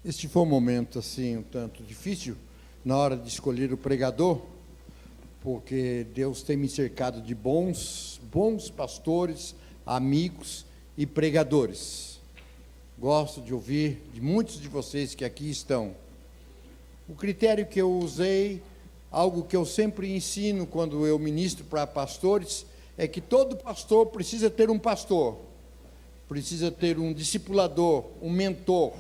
Este foi um momento assim um tanto difícil na hora de escolher o pregador, porque Deus tem me cercado de bons pastores, amigos e pregadores. Gosto de ouvir de muitos de vocês que aqui estão. O critério que eu usei, algo que eu sempre ensino quando eu ministro para pastores, é que todo pastor precisa ter um pastor, precisa ter um discipulador, um mentor.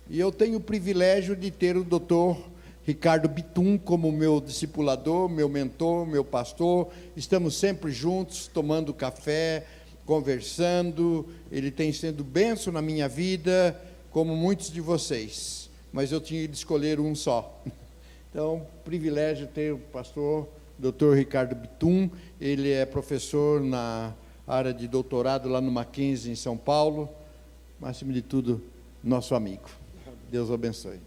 E eu tenho o privilégio de ter o Dr. Ricardo Bitum como meu discipulador, meu mentor, meu pastor. Estamos sempre juntos, tomando café, conversando. Ele tem sido bênção na minha vida, como muitos de vocês. Mas eu tinha de escolher um só. Então, privilégio ter o pastor Dr. Ricardo Bitum. Ele é professor na área de doutorado lá no Mackenzie, em São Paulo. Mas, acima de tudo, nosso amigo. Deus o abençoe.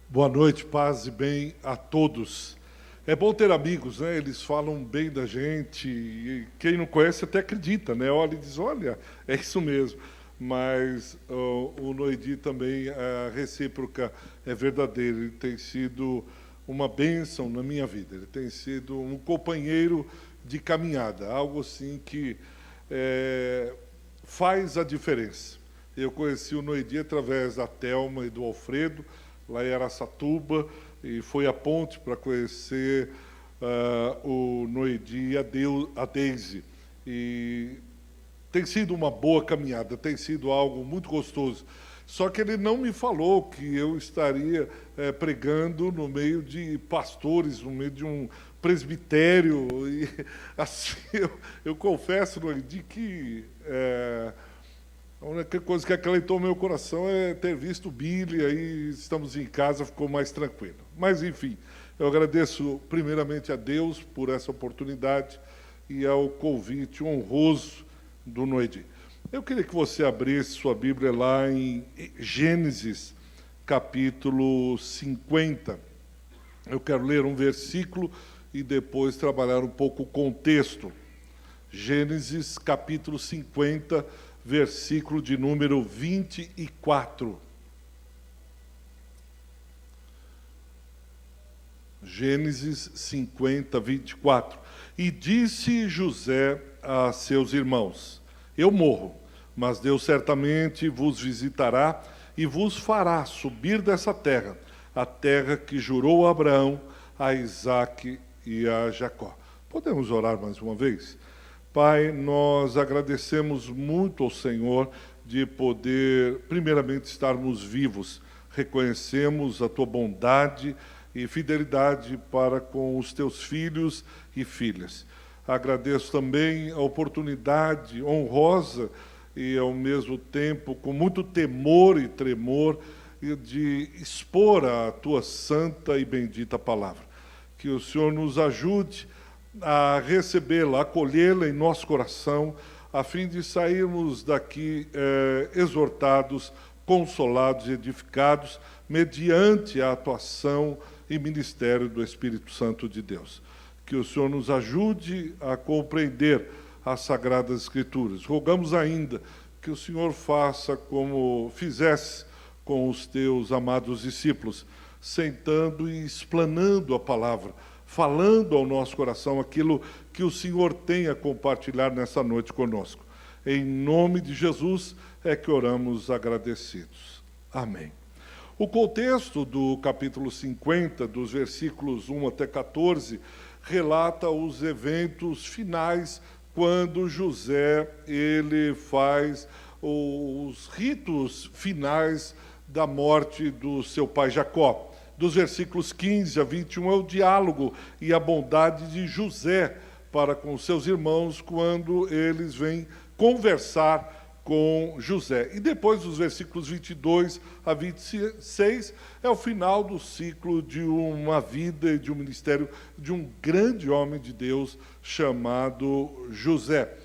Boa noite, paz e bem a todos. É bom ter amigos, né? Eles falam bem da gente, e quem não conhece até acredita, né? Olha e diz, olha, é isso mesmo. Mas o Noedi também, a recíproca é verdadeira. Ele tem sido uma bênção na minha vida. Ele tem sido um companheiro de caminhada, algo assim que faz a diferença. Eu conheci o Noedi através da Thelma e do Alfredo, lá em Araçatuba, e foi a ponte para conhecer o Noedi e a Deise. E tem sido uma boa caminhada, tem sido algo muito gostoso. Só que ele não me falou que eu estaria pregando no meio de pastores, no meio de um presbitério. E, assim, eu confesso, Noedi, que a única coisa que acalentou meu coração é ter visto o Billy, aí estamos em casa, ficou mais tranquilo. Mas, enfim, eu agradeço primeiramente a Deus por essa oportunidade e ao convite honroso do Noedi. Eu queria que você abrisse sua Bíblia lá em Gênesis, capítulo 50. Eu quero ler um versículo e depois trabalhar um pouco o contexto. Gênesis, capítulo 50, versículo de número 24. Gênesis 50, 24. E disse José a seus irmãos: eu morro, mas Deus certamente vos visitará e vos fará subir dessa terra, a terra que jurou a Abraão, a Isaque e a Jacó. Podemos orar mais uma vez? Pai, nós agradecemos muito ao Senhor de poder, primeiramente, estarmos vivos. Reconhecemos a tua bondade e fidelidade para com os teus filhos e filhas. Agradeço também a oportunidade honrosa e, ao mesmo tempo, com muito temor e tremor, de expor a tua santa e bendita palavra. Que o Senhor nos ajude a recebê-la, acolhê-la em nosso coração, a fim de sairmos daqui exortados, consolados e edificados, mediante a atuação e ministério do Espírito Santo de Deus. Que o Senhor nos ajude a compreender as Sagradas Escrituras. Rogamos ainda que o Senhor faça como fizesse com os teus amados discípulos, sentando e explanando a palavra, falando ao nosso coração aquilo que o Senhor tem a compartilhar nessa noite conosco. Em nome de Jesus é que oramos agradecidos. Amém. O contexto do capítulo 50, dos versículos 1 até 14, relata os eventos finais quando José ele faz os ritos finais da morte do seu pai Jacó. Dos versículos 15 a 21 é o diálogo e a bondade de José para com seus irmãos quando eles vêm conversar com José. E depois, dos versículos 22 a 26, é o final do ciclo de uma vida e de um ministério de um grande homem de Deus chamado José.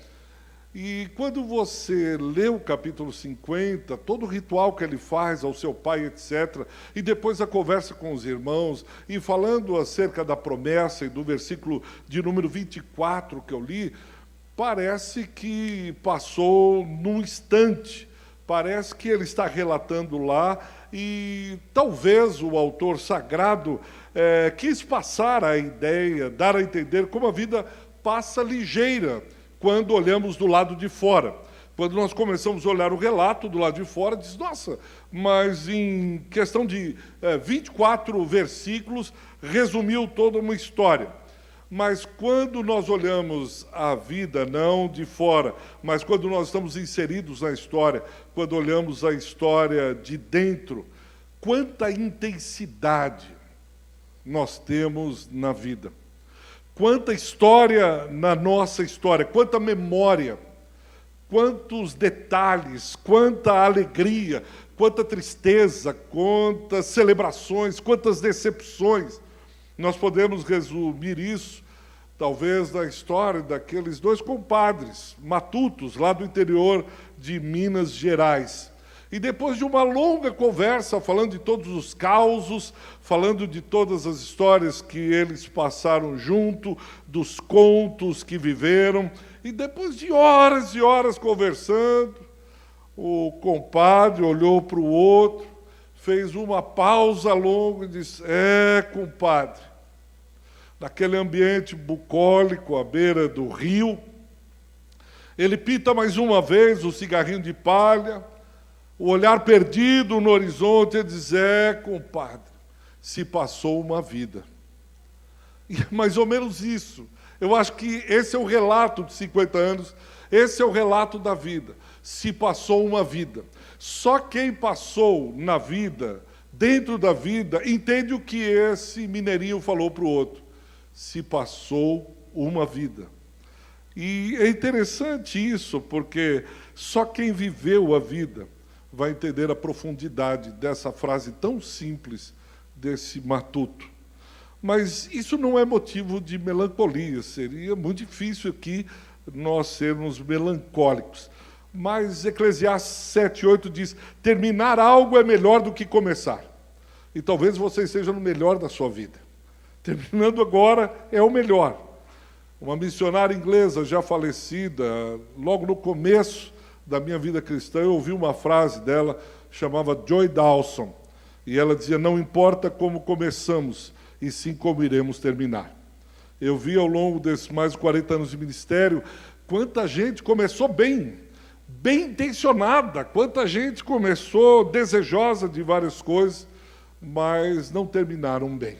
E quando você lê o capítulo 50, todo o ritual que ele faz ao seu pai, etc., e depois a conversa com os irmãos, e falando acerca da promessa, e do versículo de número 24 que eu li, parece que passou num instante, parece que ele está relatando lá, e talvez o autor sagrado quis passar a ideia, dar a entender como a vida passa ligeira quando olhamos do lado de fora. Quando nós começamos a olhar o relato do lado de fora, diz, nossa, mas em questão de 24 versículos, resumiu toda uma história. Mas quando nós olhamos a vida, não de fora, mas quando nós estamos inseridos na história, quando olhamos a história de dentro, quanta intensidade nós temos na vida. Quanta história na nossa história, quanta memória, quantos detalhes, quanta alegria, quanta tristeza, quantas celebrações, quantas decepções. Nós podemos resumir isso, talvez, na história daqueles dois compadres, matutos, lá do interior de Minas Gerais. E depois de uma longa conversa, falando de todos os causos, falando de todas as histórias que eles passaram junto, dos contos que viveram, e depois de horas e horas conversando, o compadre olhou para o outro, fez uma pausa longa e disse, compadre, naquele ambiente bucólico, à beira do rio, ele pita mais uma vez o cigarrinho de palha, o olhar perdido no horizonte, e diz, compadre, se passou uma vida. E é mais ou menos isso. Eu acho que esse é o relato de 50 anos, esse é o relato da vida. Se passou uma vida. Só quem passou na vida, dentro da vida, entende o que esse mineirinho falou para o outro. Se passou uma vida. E é interessante isso, porque só quem viveu a vida vai entender a profundidade dessa frase tão simples desse matuto. Mas isso não é motivo de melancolia, seria muito difícil aqui nós sermos melancólicos. Mas Eclesiastes 7:8 diz, terminar algo é melhor do que começar. E talvez você esteja no melhor da sua vida. Terminando agora é o melhor. Uma missionária inglesa já falecida, logo no começo da minha vida cristã, eu ouvi uma frase dela, chamava Joy Dawson, e ela dizia, não importa como começamos, e sim como iremos terminar. Eu vi ao longo desses mais de 40 anos de ministério, quanta gente começou bem intencionada, quanta gente começou desejosa de várias coisas, mas não terminaram bem.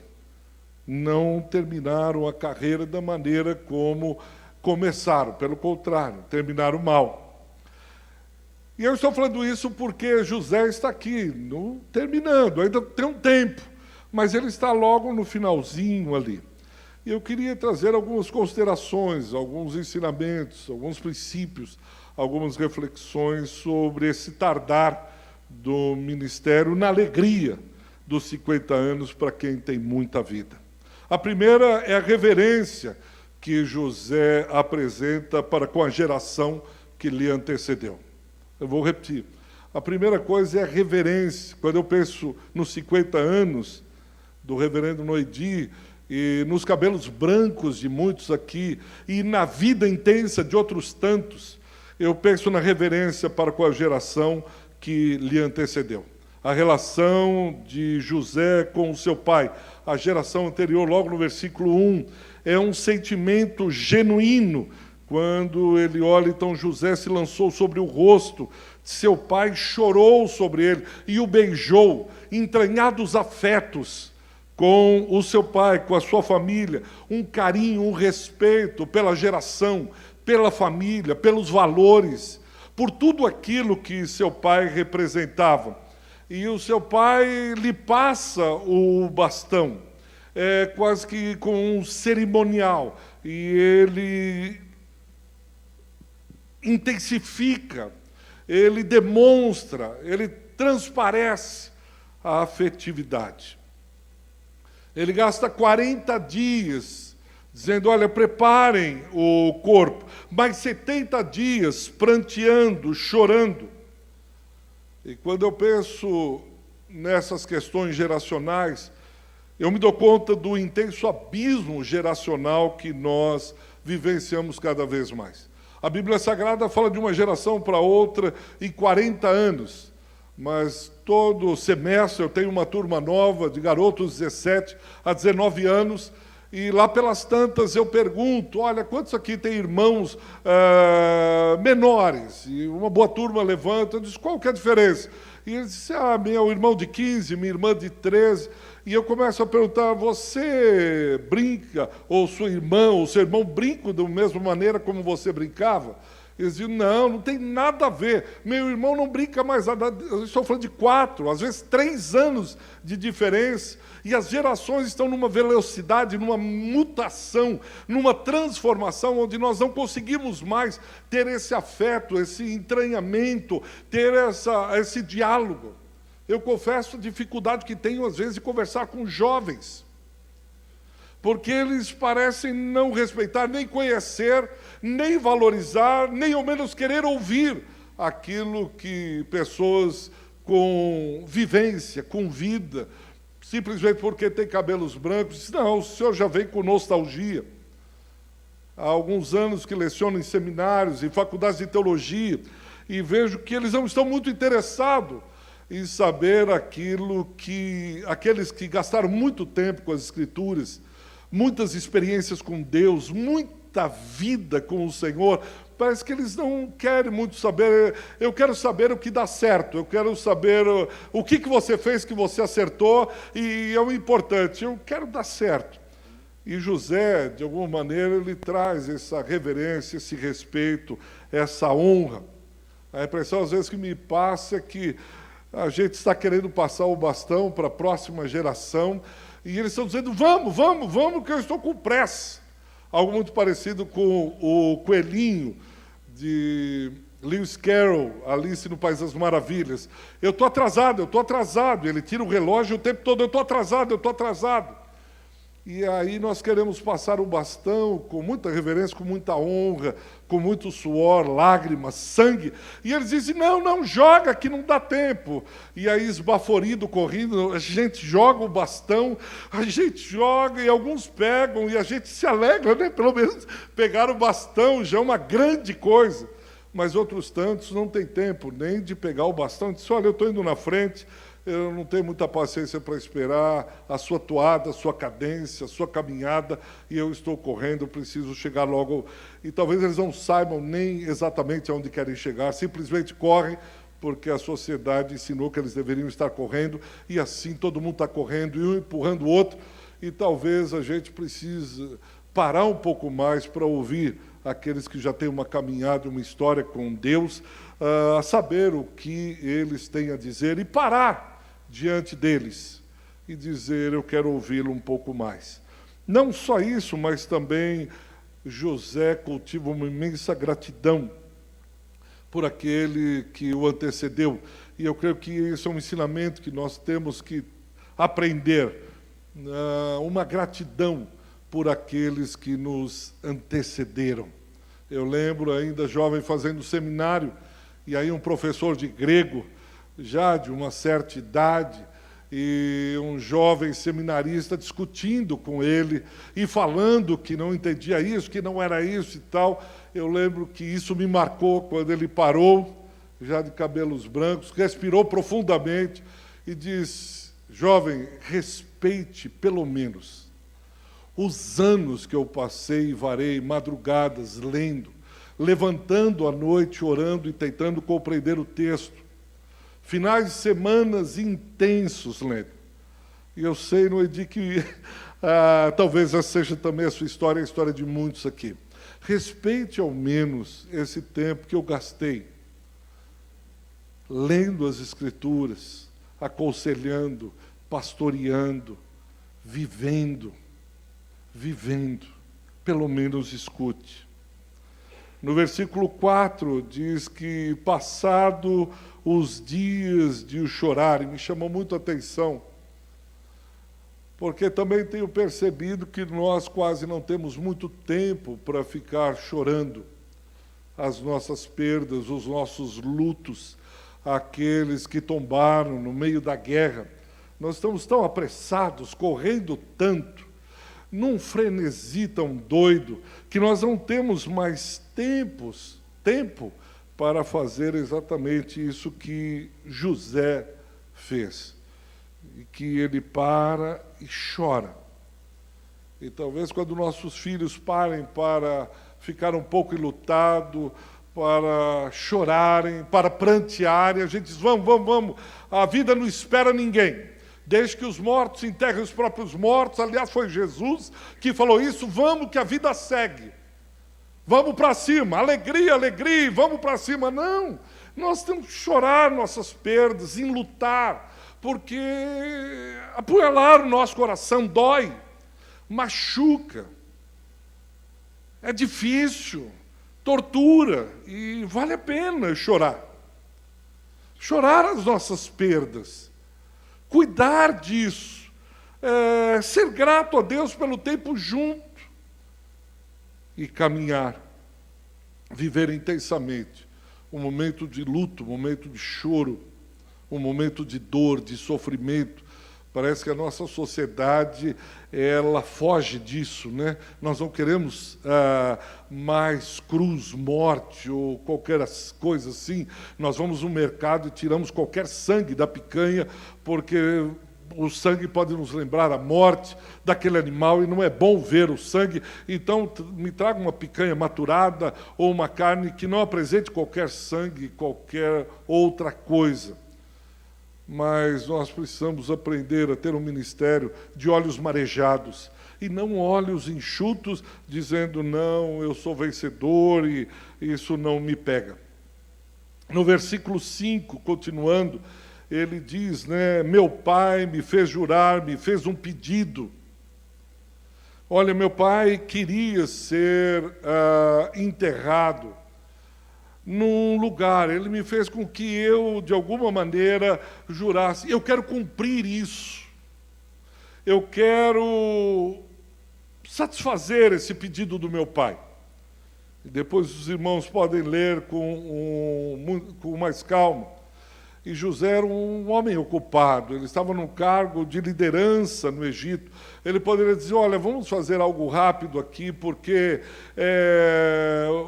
Não terminaram a carreira da maneira como começaram, pelo contrário, terminaram mal. E eu estou falando isso porque José está aqui, terminando, ainda tem um tempo, mas ele está logo no finalzinho ali. E eu queria trazer algumas considerações, alguns ensinamentos, alguns princípios, algumas reflexões sobre esse tardar do ministério na alegria dos 50 anos para quem tem muita vida. A primeira é a reverência que José apresenta para com a geração que lhe antecedeu. Eu vou repetir. A primeira coisa é a reverência. Quando eu penso nos 50 anos do reverendo Noidi, e nos cabelos brancos de muitos aqui, e na vida intensa de outros tantos, eu penso na reverência para com a geração que lhe antecedeu. A relação de José com o seu pai, a geração anterior, logo no versículo 1, é um sentimento genuíno. Quando ele olha, então José se lançou sobre o rosto, seu pai chorou sobre ele e o beijou, entranhados afetos com o seu pai, com a sua família, um carinho, um respeito pela geração, pela família, pelos valores, por tudo aquilo que seu pai representava. E o seu pai lhe passa o bastão, quase que com um cerimonial, e ele intensifica, ele demonstra, ele transparece a afetividade. Ele gasta 40 dias dizendo, olha, preparem o corpo, mais 70 dias pranteando, chorando. E quando eu penso nessas questões geracionais, eu me dou conta do intenso abismo geracional que nós vivenciamos cada vez mais. A Bíblia Sagrada fala de uma geração para outra em 40 anos. Mas todo semestre eu tenho uma turma nova de garotos de 17 a 19 anos, e lá pelas tantas eu pergunto, olha, quantos aqui tem irmãos menores? E uma boa turma levanta, eu digo, qual que é a diferença? E eles dizem, meu irmão de 15, minha irmã de 13, e eu começo a perguntar, você brinca, ou sua irmã, ou seu irmão brincam da mesma maneira como você brincava? Eles dizem, não tem nada a ver. Meu irmão não brinca mais nada. Eu estou falando de 4, às vezes 3 anos de diferença. E as gerações estão numa velocidade, numa mutação, numa transformação, onde nós não conseguimos mais ter esse afeto, esse entranhamento, ter esse diálogo. Eu confesso a dificuldade que tenho, às vezes, de conversar com jovens, porque eles parecem não respeitar, nem conhecer, nem valorizar, nem ao menos querer ouvir aquilo que pessoas com vivência, com vida, simplesmente porque tem cabelos brancos, dizem, não, o senhor já vem com nostalgia. Há alguns anos que leciono em seminários, em faculdades de teologia, e vejo que eles não estão muito interessados em saber aquilo que aqueles que gastaram muito tempo com as Escrituras, muitas experiências com Deus, muita vida com o Senhor, parece que eles não querem muito saber. Eu quero saber o que dá certo, eu quero saber o que você fez que você acertou, e é o importante, eu quero dar certo. E José, de alguma maneira, ele traz essa reverência, esse respeito, essa honra. A impressão, às vezes, que me passa é que a gente está querendo passar o bastão para a próxima geração, e eles estão dizendo, vamos, que eu estou com pressa. Algo muito parecido com o coelhinho de Lewis Carroll, Alice no País das Maravilhas. Eu estou atrasado. Ele tira o relógio o tempo todo, eu estou atrasado. E aí nós queremos passar o bastão com muita reverência, com muita honra, com muito suor, lágrimas, sangue. E eles dizem, não, joga que não dá tempo. E aí, esbaforido, correndo, a gente joga o bastão, a gente joga e alguns pegam e a gente se alegra, né? Pelo menos pegar o bastão já é uma grande coisa. Mas outros tantos não têm tempo nem de pegar o bastão. Dizem, olha, eu estou indo na frente, eu não tenho muita paciência para esperar a sua toada, a sua cadência, a sua caminhada, e eu estou correndo, preciso chegar logo. E talvez eles não saibam nem exatamente aonde querem chegar, simplesmente correm, porque a sociedade ensinou que eles deveriam estar correndo, e assim todo mundo está correndo, e um empurrando o outro, e talvez a gente precise parar um pouco mais para ouvir aqueles que já têm uma caminhada, uma história com Deus, a saber o que eles têm a dizer, e parar diante deles e dizer, eu quero ouvi-lo um pouco mais. Não só isso, mas também José cultiva uma imensa gratidão por aquele que o antecedeu. E eu creio que isso é um ensinamento que nós temos que aprender, uma gratidão por aqueles que nos antecederam. Eu lembro ainda jovem fazendo seminário, e aí um professor de grego, já de uma certa idade, e um jovem seminarista discutindo com ele e falando que não entendia isso, que não era isso e tal. Eu lembro que isso me marcou quando ele parou, já de cabelos brancos, respirou profundamente e disse, jovem, respeite pelo menos os anos que eu passei e varei madrugadas lendo, levantando à noite, orando e tentando compreender o texto. Finais de semanas intensos lendo. E eu sei, Noedi, que talvez essa seja também a sua história, a história de muitos aqui. Respeite ao menos esse tempo que eu gastei lendo as Escrituras, aconselhando, pastoreando, vivendo. Pelo menos escute. No versículo 4 diz que, passado os dias de o chorar, e me chamou muito a atenção, porque também tenho percebido que nós quase não temos muito tempo para ficar chorando as nossas perdas, os nossos lutos, aqueles que tombaram no meio da guerra. Nós estamos tão apressados, correndo tanto, num frenesi tão doido, que nós não temos mais tempo para fazer exatamente isso que José fez. E que ele para e chora. E talvez quando nossos filhos parem para ficar um pouco enlutados, para chorarem, para prantearem, a gente diz, vamos, a vida não espera ninguém. Desde que os mortos enterrem os próprios mortos, aliás, foi Jesus que falou isso, vamos que a vida segue. Vamos para cima, alegria, vamos para cima. Não, nós temos que chorar nossas perdas, enlutar, porque apunhalar o nosso coração dói, machuca, é difícil, tortura, e vale a pena chorar. Chorar as nossas perdas, cuidar disso, ser grato a Deus pelo tempo junto e caminhar, viver intensamente um momento de luto, um momento de choro, um momento de dor, de sofrimento. Parece que a nossa sociedade, ela foge disso, né? Nós não queremos mais cruz, morte ou qualquer coisa assim. Nós vamos no mercado e tiramos qualquer sangue da picanha, porque o sangue pode nos lembrar a morte daquele animal e não é bom ver o sangue. Então, me traga uma picanha maturada ou uma carne que não apresente qualquer sangue, qualquer outra coisa. Mas nós precisamos aprender a ter um ministério de olhos marejados e não olhos enxutos, dizendo, não, eu sou vencedor e isso não me pega. No versículo 5, continuando, ele diz, né, meu pai me fez jurar, me fez um pedido. Olha, meu pai queria ser enterrado num lugar, ele me fez com que eu, de alguma maneira, jurasse, eu quero cumprir isso, eu quero satisfazer esse pedido do meu pai. E depois os irmãos podem ler com mais calma. E José era um homem ocupado, ele estava num cargo de liderança no Egito. Ele poderia dizer, olha, vamos fazer algo rápido aqui, porque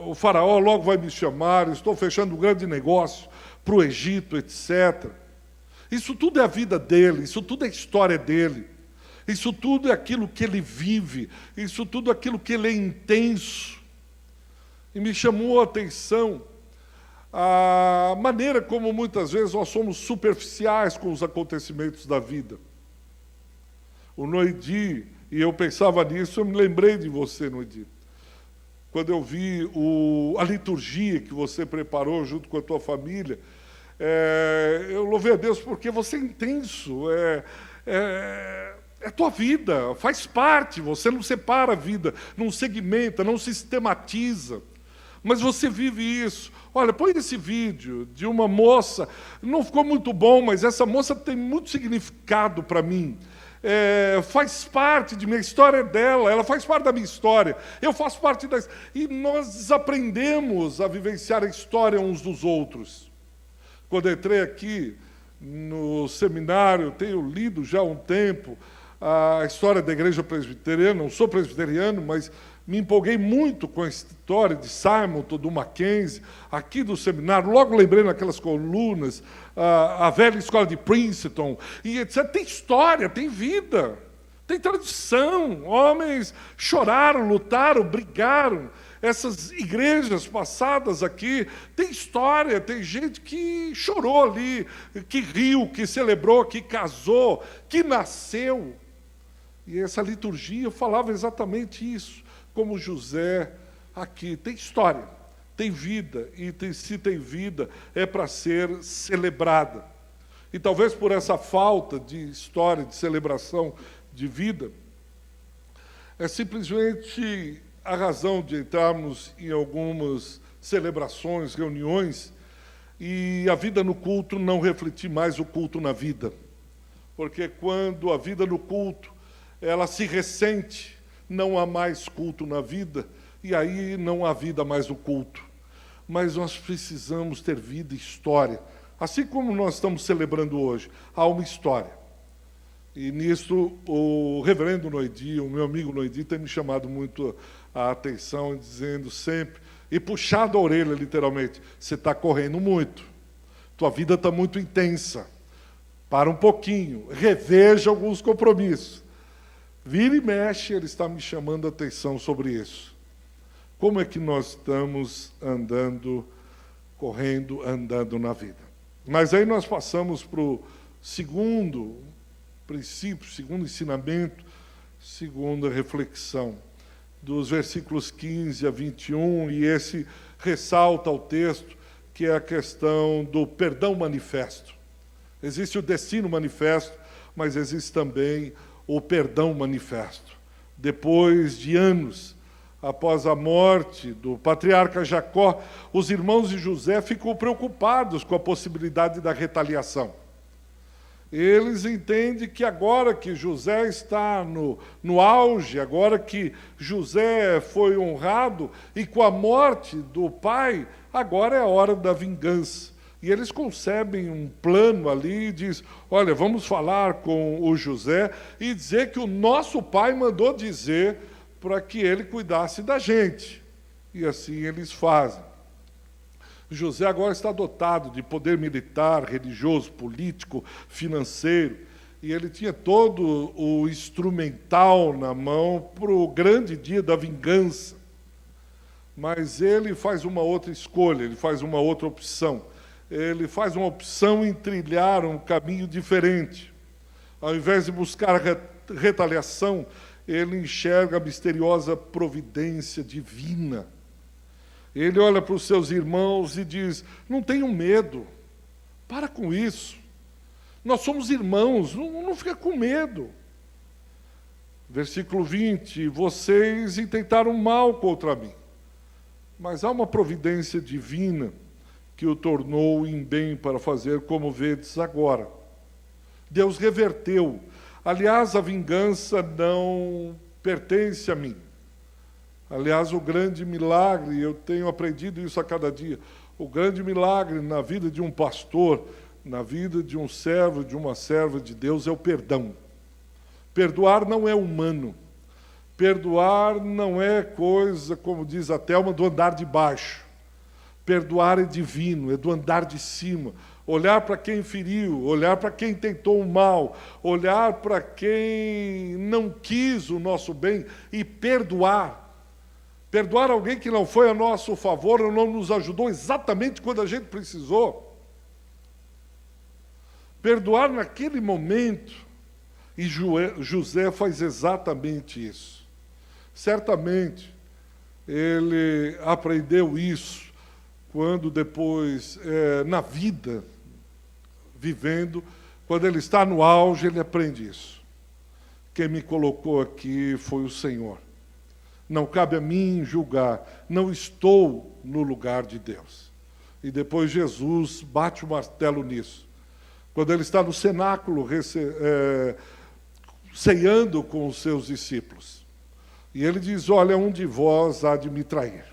o faraó logo vai me chamar, estou fechando um grande negócio para o Egito, etc. Isso tudo é a vida dele, isso tudo é a história dele, isso tudo é aquilo que ele vive, isso tudo é aquilo que ele é intenso. E me chamou a atenção a maneira como muitas vezes nós somos superficiais com os acontecimentos da vida. O Noedi, e eu pensava nisso, eu me lembrei de você, Noedi. Quando eu vi a liturgia que você preparou junto com a tua família, eu louvei a Deus porque você é intenso, é tua vida, faz parte, você não separa a vida, não segmenta, não sistematiza. Mas você vive isso. Olha, põe esse vídeo de uma moça, não ficou muito bom, mas essa moça tem muito significado para mim. Faz parte de minha história dela, ela faz parte da minha história, eu faço parte da... E nós desaprendemos a vivenciar a história uns dos outros. Quando entrei aqui no seminário, tenho lido já há um tempo a história da igreja presbiteriana, não sou presbiteriano, mas me empolguei muito com a história de Simonton, do Mackenzie, aqui do seminário, logo lembrei naquelas colunas, a velha escola de Princeton, e etc. Tem história, tem vida, tem tradição, homens choraram, lutaram, brigaram, essas igrejas passadas aqui, tem história, tem gente que chorou ali, que riu, que celebrou, que casou, que nasceu. E essa liturgia falava exatamente isso. Como José aqui, tem história, tem vida, e se tem vida, é para ser celebrada. E talvez por essa falta de história, de celebração de vida, é simplesmente a razão de entrarmos em algumas celebrações, reuniões, e a vida no culto não refletir mais o culto na vida. Porque quando a vida no culto, ela se ressente, não há mais culto na vida, e aí não há vida mais no culto. Mas nós precisamos ter vida e história. Assim como nós estamos celebrando hoje, há uma história. E nisso, o reverendo Noedi, o meu amigo Noedi, tem me chamado muito a atenção, dizendo sempre e puxado a orelha, literalmente. Você está correndo muito. Tua vida está muito intensa. Para um pouquinho. Reveja alguns compromissos. Vira e mexe, ele está me chamando a atenção sobre isso. Como é que nós estamos andando, correndo, andando na vida? Mas aí nós passamos para o segundo princípio, segundo ensinamento, segunda reflexão, dos versículos 15 a 21, e esse ressalta o texto, que é a questão do perdão manifesto. Existe o destino manifesto, mas existe também o perdão manifesto. Depois de anos, após a morte do patriarca Jacó, os irmãos de José ficam preocupados com a possibilidade da retaliação. Eles entendem que agora que José está no auge, agora que José foi honrado, e com a morte do pai, agora é a hora da vingança. E eles concebem um plano ali e diz: olha, vamos falar com o José e dizer que o nosso pai mandou dizer para que ele cuidasse da gente. E assim eles fazem. José agora está dotado de poder militar, religioso, político, financeiro, e ele tinha todo o instrumental na mão para o grande dia da vingança. Mas ele faz uma outra escolha, ele faz uma outra opção. Ele faz uma opção em trilhar um caminho diferente. Ao invés de buscar retaliação, ele enxerga a misteriosa providência divina. Ele olha para os seus irmãos e diz: não tenham medo, para com isso. Nós somos irmãos, não fica com medo. Versículo 20, vocês intentaram mal contra mim, mas há uma providência divina que o tornou em bem para fazer como vedes agora. Deus reverteu. Aliás, a vingança não pertence a mim. Aliás, o grande milagre, eu tenho aprendido isso a cada dia, o grande milagre na vida de um pastor, na vida de um servo, de uma serva de Deus, é o perdão. Perdoar não é humano. Perdoar não é coisa, como diz a Thelma, do andar de baixo. Perdoar é divino, é do andar de cima. Olhar para quem feriu, olhar para quem tentou o mal, olhar para quem não quis o nosso bem e perdoar. Perdoar alguém que não foi a nosso favor ou não nos ajudou exatamente quando a gente precisou. Perdoar naquele momento. E José faz exatamente isso. Certamente, ele aprendeu isso quando depois, na vida, vivendo, quando ele está no auge, ele aprende isso. Quem me colocou aqui foi o Senhor. Não cabe a mim julgar, não estou no lugar de Deus. E depois Jesus bate o martelo nisso. Quando ele está no cenáculo, ceando com os seus discípulos. E ele diz: olha, um de vós há de me trair.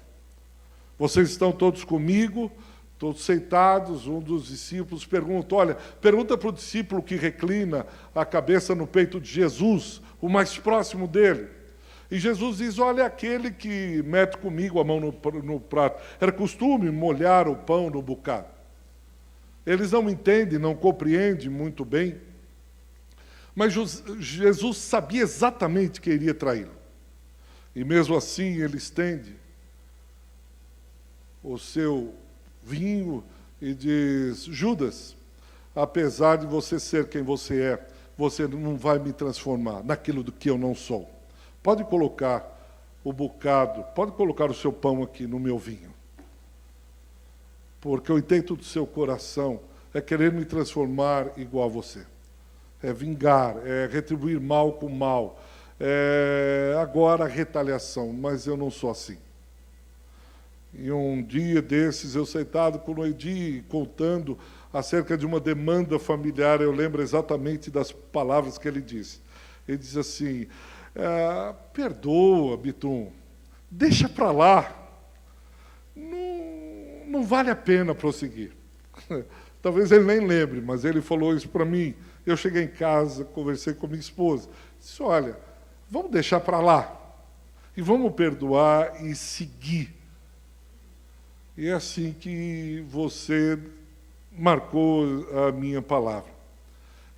Vocês estão todos comigo, todos sentados. Um dos discípulos pergunta: olha, pergunta para o discípulo que reclina a cabeça no peito de Jesus, o mais próximo dele. E Jesus diz: olha, aquele que mete comigo a mão no prato. Era costume molhar o pão no bocado. Eles não entendem, não compreendem muito bem. Mas Jesus sabia exatamente que iria traí-lo. E mesmo assim ele estende o seu vinho e diz: Judas, apesar de você ser quem você é, você não vai me transformar naquilo do que eu não sou. Pode colocar o bocado, pode colocar o seu pão aqui no meu vinho. Porque o intento do seu coração é querer me transformar igual a você. É vingar, é retribuir mal com mal. É agora a retaliação, mas eu não sou assim. E um dia desses, eu sentado com o Noedi, contando acerca de uma demanda familiar, eu lembro exatamente das palavras que ele disse. Ele diz assim: perdoa, Bitum, deixa para lá, não vale a pena prosseguir. Talvez ele nem lembre, mas ele falou isso para mim. Eu cheguei em casa, conversei com minha esposa, disse: olha, vamos deixar para lá, e vamos perdoar e seguir E é assim que você marcou a minha palavra.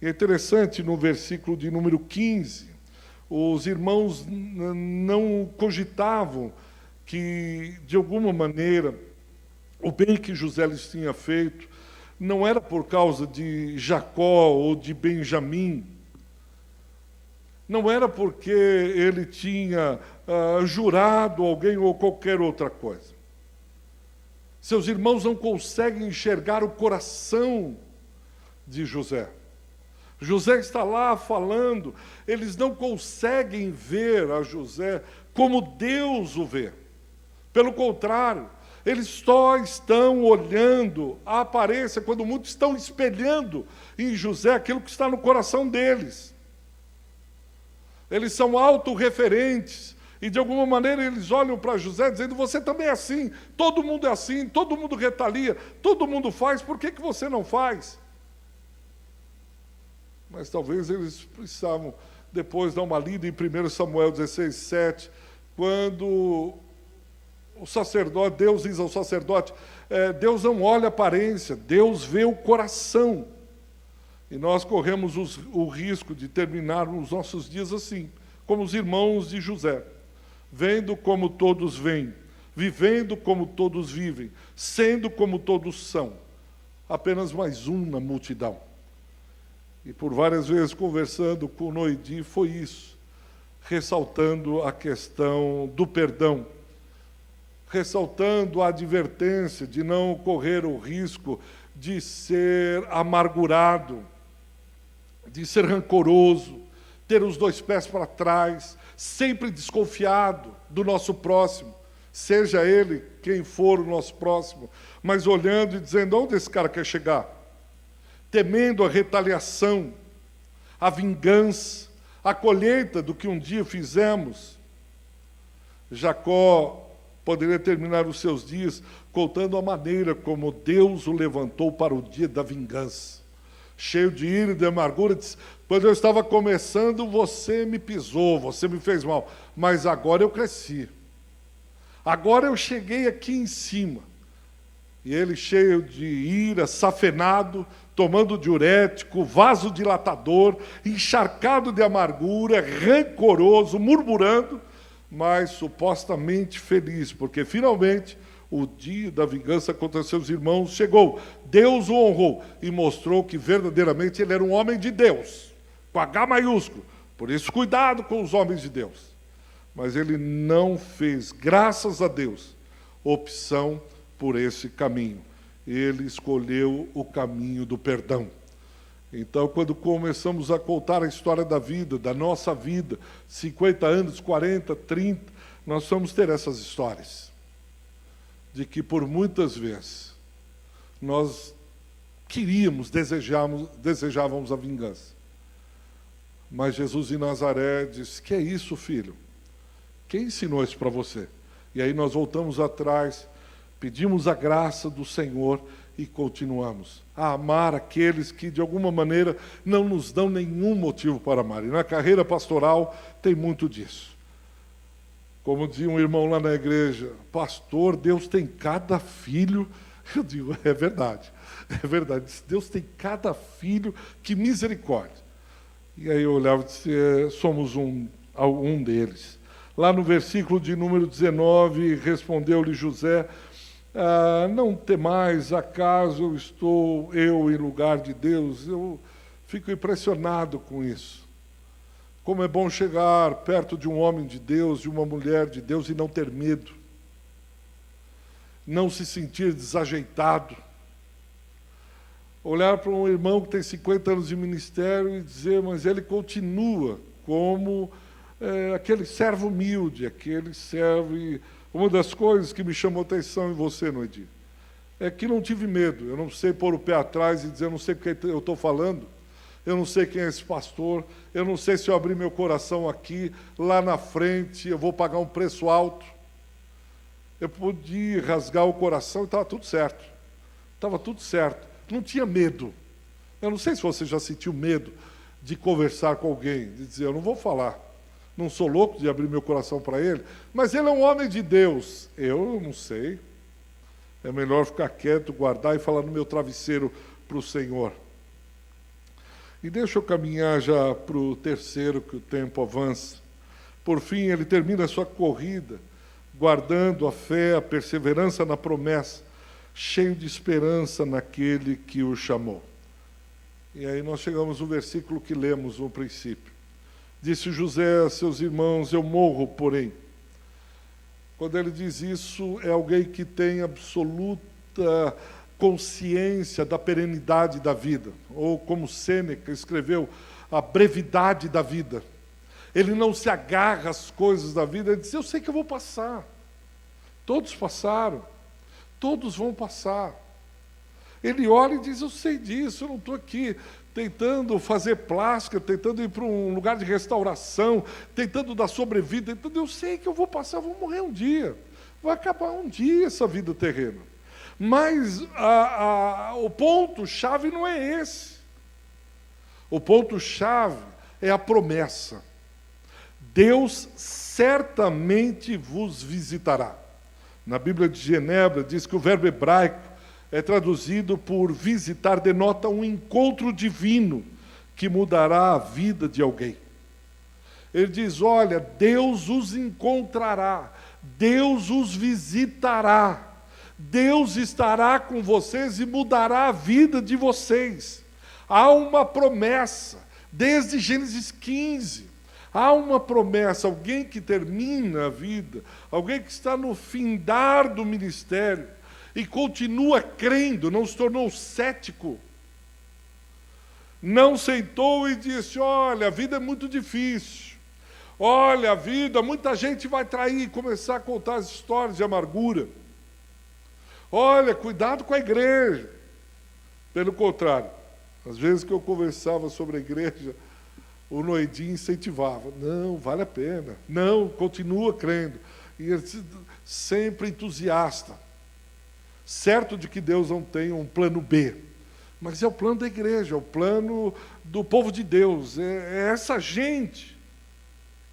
E é interessante, no versículo de número 15, os irmãos não cogitavam que, de alguma maneira, o bem que José lhes tinha feito não era por causa de Jacó ou de Benjamim, não era porque ele tinha jurado alguém ou qualquer outra coisa. Seus irmãos não conseguem enxergar o coração de José. José está lá falando, eles não conseguem ver a José como Deus o vê. Pelo contrário, eles só estão olhando a aparência, quando muitos estão espelhando em José aquilo que está no coração deles. Eles são autorreferentes. E, de alguma maneira, eles olham para José dizendo, você também é assim, todo mundo é assim, todo mundo retalia, todo mundo faz, por que você não faz? Mas talvez eles precisavam, depois, dar uma lida em 1 Samuel 16:7, quando o sacerdote, Deus diz ao sacerdote, Deus não olha a aparência, Deus vê o coração. E nós corremos o risco de terminar os nossos dias assim, como os irmãos de José, vendo como todos veem, vivendo como todos vivem, sendo como todos são, apenas mais um na multidão. E por várias vezes conversando com o Noidi, foi isso, ressaltando a questão do perdão, ressaltando a advertência de não correr o risco de ser amargurado, de ser rancoroso, ter os dois pés para trás, sempre desconfiado do nosso próximo, seja ele quem for o nosso próximo, mas olhando e dizendo, onde esse cara quer chegar? Temendo a retaliação, a vingança, a colheita do que um dia fizemos. Jacó poderia terminar os seus dias contando a maneira como Deus o levantou para o dia da vingança. Cheio de ira e de amargura, disse, quando eu estava começando, você me pisou, você me fez mal, mas agora eu cresci. Agora eu cheguei aqui em cima. E ele, cheio de ira, safenado, tomando diurético, vasodilatador, encharcado de amargura, rancoroso, murmurando, mas supostamente feliz, porque finalmente o dia da vingança contra seus irmãos chegou. Deus o honrou e mostrou que verdadeiramente ele era um homem de Deus, com H maiúsculo. Por isso, cuidado com os homens de Deus. Mas ele não fez, graças a Deus, opção por esse caminho. Ele escolheu o caminho do perdão. Então, quando começamos a contar a história da vida, da nossa vida, 50 anos, 40, 30, nós vamos ter essas histórias de que, por muitas vezes, nós desejávamos a vingança. Mas Jesus de Nazaré disse, que é isso, filho? Quem ensinou isso para você? E aí nós voltamos atrás, pedimos a graça do Senhor e continuamos a amar aqueles que, de alguma maneira, não nos dão nenhum motivo para amar. E na carreira pastoral tem muito disso. Como dizia um irmão lá na igreja, pastor, Deus tem cada filho. Eu digo, é verdade. Deus tem cada filho, que misericórdia. E aí eu olhava e disse, somos um deles. Lá no versículo de número 19, respondeu-lhe José, não temais, acaso estou eu em lugar de Deus? Eu fico impressionado com isso. Como é bom chegar perto de um homem de Deus, de uma mulher de Deus, e não ter medo. Não se sentir desajeitado. Olhar para um irmão que tem 50 anos de ministério e dizer, mas ele continua como aquele servo humilde, aquele servo... E uma das coisas que me chamou a atenção em você, Noidi, é que não tive medo. Eu não sei pôr o pé atrás e dizer, eu não sei porque eu estou falando, eu não sei quem é esse pastor, eu não sei se eu abrir meu coração aqui, lá na frente, eu vou pagar um preço alto. Eu podia rasgar o coração e estava tudo certo. Estava tudo certo. Não tinha medo. Eu não sei se você já sentiu medo de conversar com alguém, de dizer, eu não vou falar. Não sou louco de abrir meu coração para ele, mas ele é um homem de Deus. Eu não sei. É melhor ficar quieto, guardar e falar no meu travesseiro para o Senhor. E deixa eu caminhar já para o terceiro, que o tempo avança. Por fim, ele termina a sua corrida, guardando a fé, a perseverança na promessa, cheio de esperança naquele que o chamou. E aí nós chegamos no versículo que lemos no princípio. Disse José a seus irmãos: eu morro, porém. Quando ele diz isso, é alguém que tem absoluta consciência da perenidade da vida. Ou como Sêneca escreveu, a brevidade da vida. Ele não se agarra às coisas da vida, ele diz: eu sei que eu vou passar. Todos passaram, todos vão passar. Ele olha e diz: eu sei disso, eu não estou aqui tentando fazer plástica, tentando ir para um lugar de restauração, tentando dar sobrevida, eu sei que eu vou passar, vou morrer um dia. Vai acabar um dia essa vida terrena. Mas o ponto-chave não é esse. O ponto-chave é a promessa. Deus certamente vos visitará. Na Bíblia de Genebra diz que o verbo hebraico é traduzido por visitar, denota um encontro divino que mudará a vida de alguém. Ele diz: olha, Deus os encontrará, Deus os visitará, Deus estará com vocês e mudará a vida de vocês. Há uma promessa, desde Gênesis 15, há uma promessa, alguém que termina a vida, alguém que está no findar do ministério, e continua crendo, não se tornou cético. Não sentou e disse: olha, a vida é muito difícil. Olha, a vida, muita gente vai trair e começar a contar as histórias de amargura. Olha, cuidado com a igreja. Pelo contrário, às vezes que eu conversava sobre a igreja, o Noedinho incentivava: não, vale a pena. Não, continua crendo. E ele sempre entusiasta. Certo de que Deus não tem um plano B, mas é o plano da igreja, é o plano do povo de Deus, é essa gente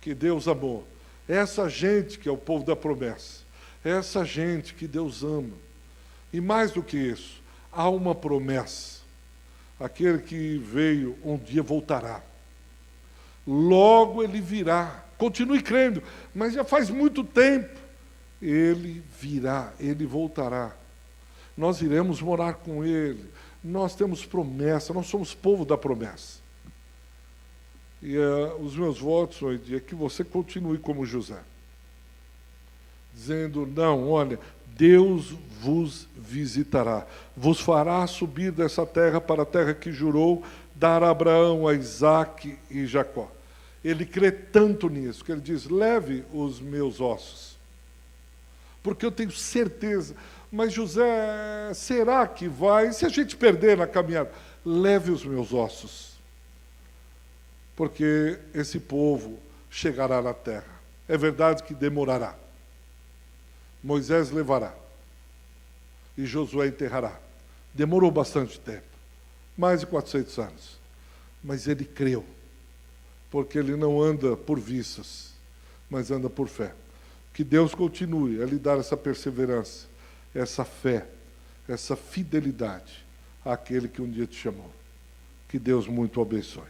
que Deus amou, é essa gente que é o povo da promessa, é essa gente que Deus ama. E mais do que isso, há uma promessa: aquele que veio um dia voltará, logo ele virá. Continue crendo, mas já faz muito tempo. Ele virá, ele voltará. Nós iremos morar com Ele, nós temos promessa, nós somos povo da promessa. E os meus votos hoje é que você continue como José, dizendo: não, olha, Deus vos visitará, vos fará subir dessa terra para a terra que jurou dar a Abraão, a Isaque e Jacó. Ele crê tanto nisso, que ele diz: leve os meus ossos, porque eu tenho certeza. Mas José, será que vai? E se a gente perder na caminhada? Leve os meus ossos, porque esse povo chegará na terra. É verdade que demorará. Moisés levará e Josué enterrará. Demorou bastante tempo, mais de 400 anos. Mas ele creu, porque ele não anda por vistas, mas anda por fé. Que Deus continue a lhe dar essa perseverança, essa fé, essa fidelidade àquele que um dia te chamou. Que Deus muito o abençoe.